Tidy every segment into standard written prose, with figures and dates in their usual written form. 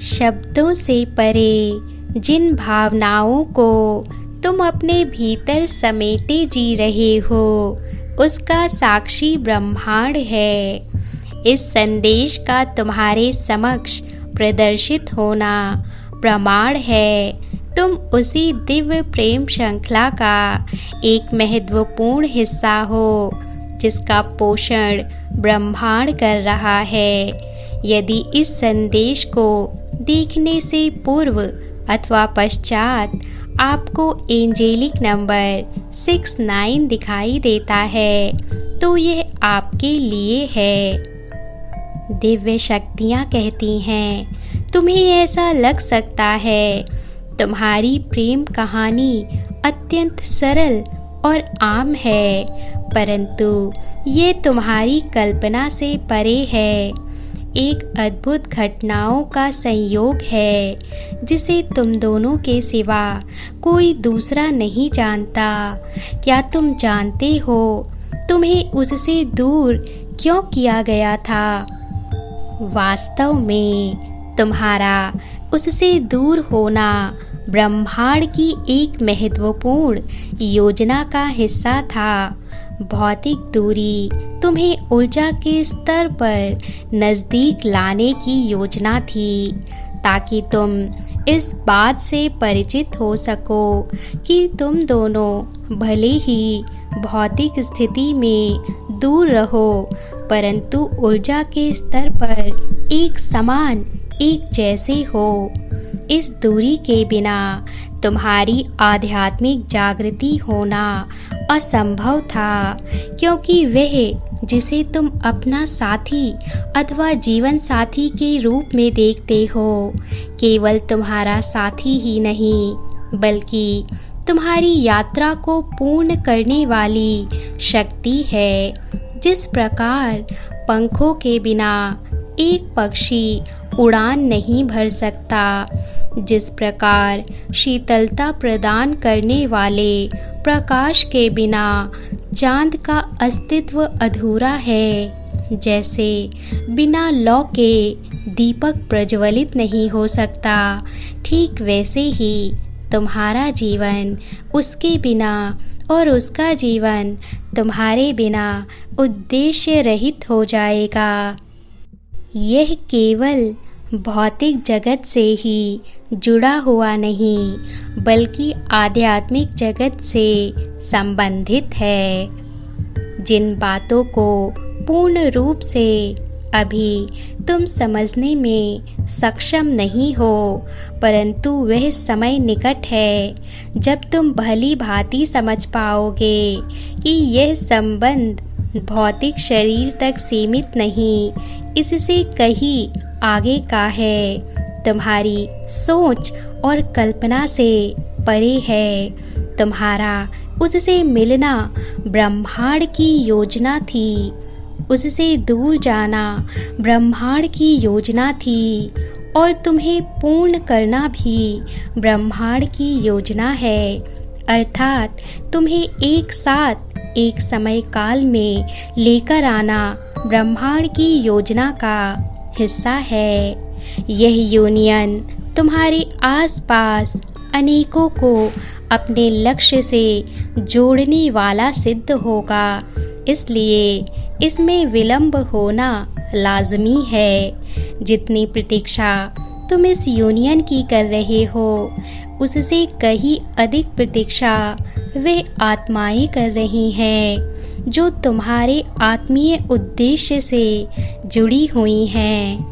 शब्दों से परे जिन भावनाओं को तुम अपने भीतर समेटे जी रहे हो, उसका साक्षी ब्रह्मांड है। इस संदेश का तुम्हारे समक्ष प्रदर्शित होना प्रमाण है तुम उसी दिव्य प्रेम श्रृंखला का एक महत्वपूर्ण हिस्सा हो, जिसका पोषण ब्रह्मांड कर रहा है। यदि इस संदेश को देखने से पूर्व अथवा पश्चात आपको एंजेलिक नंबर 69 दिखाई देता है, तो यह आपके लिए है। दिव्य शक्तियाँ कहती हैं, तुम्हें ऐसा लग सकता है तुम्हारी प्रेम कहानी अत्यंत सरल और आम है, परंतु ये तुम्हारी कल्पना से परे है। एक अद्भुत घटनाओं का संयोग है, जिसे तुम दोनों के सिवा कोई दूसरा नहीं जानता। क्या तुम जानते हो तुम्हें उससे दूर क्यों किया गया था? वास्तव में तुम्हारा उससे दूर होना ब्रह्मांड की एक महत्वपूर्ण योजना का हिस्सा था। भौतिक दूरी तुम्हें ऊर्जा के स्तर पर नज़दीक लाने की योजना थी, ताकि तुम इस बात से परिचित हो सको कि तुम दोनों भले ही भौतिक स्थिति में दूर रहो, परंतु ऊर्जा के स्तर पर एक समान, एक जैसे हो। इस दूरी के बिना तुम्हारी आध्यात्मिक जागृति होना असंभव था, क्योंकि वह जिसे तुम अपना साथी अथवा जीवन साथी के रूप में देखते हो, केवल तुम्हारा साथी ही नहीं, बल्कि तुम्हारी यात्रा को पूर्ण करने वाली शक्ति है। जिस प्रकार पंखों के बिना एक पक्षी उड़ान नहीं भर सकता, जिस प्रकार शीतलता प्रदान करने वाले प्रकाश के बिना चांद का अस्तित्व अधूरा है, जैसे बिना लौ के दीपक प्रज्वलित नहीं हो सकता, ठीक वैसे ही तुम्हारा जीवन उसके बिना और उसका जीवन तुम्हारे बिना उद्देश्य रहित हो जाएगा। यह केवल भौतिक जगत से ही जुड़ा हुआ नहीं, बल्कि आध्यात्मिक जगत से संबंधित है। जिन बातों को पूर्ण रूप से अभी तुम समझने में सक्षम नहीं हो, परंतु वह समय निकट है जब तुम भली भांति समझ पाओगे कि यह संबंध भौतिक शरीर तक सीमित नहीं, इससे कहीं आगे का है, तुम्हारी सोच और कल्पना से परे है। तुम्हारा उससे मिलना ब्रह्मांड की योजना थी, उससे दूर जाना ब्रह्मांड की योजना थी, और तुम्हें पूर्ण करना भी ब्रह्मांड की योजना है। अर्थात तुम्हें एक साथ एक समय काल में लेकर आना ब्रह्मांड की योजना का हिस्सा है। यह यूनियन तुम्हारे आसपास अनेकों को अपने लक्ष्य से जोड़ने वाला सिद्ध होगा, इसलिए इसमें विलंब होना लाजमी है। जितनी प्रतीक्षा तुम इस यूनियन की कर रहे हो, उससे कहीं अधिक प्रतीक्षा वे आत्माएं कर रही हैं, जो तुम्हारे आत्मीय उद्देश्य से जुड़ी हुई हैं।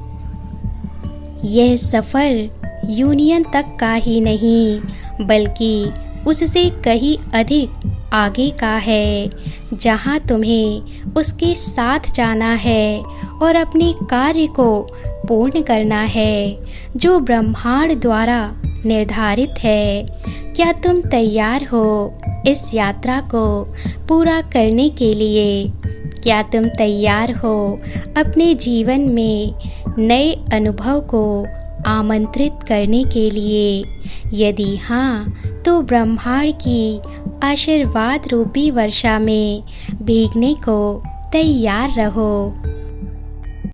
यह सफ़र यूनियन तक का ही नहीं, बल्कि उससे कहीं अधिक आगे का है, जहां तुम्हें उसके साथ जाना है और अपने कार्य को पूर्ण करना है, जो ब्रह्मांड द्वारा निर्धारित है। क्या तुम तैयार हो इस यात्रा को पूरा करने के लिए? क्या तुम तैयार हो अपने जीवन में नए अनुभव को आमंत्रित करने के लिए? यदि हाँ, तो ब्रह्मांड की आशीर्वाद रूपी वर्षा में भीगने को तैयार रहो।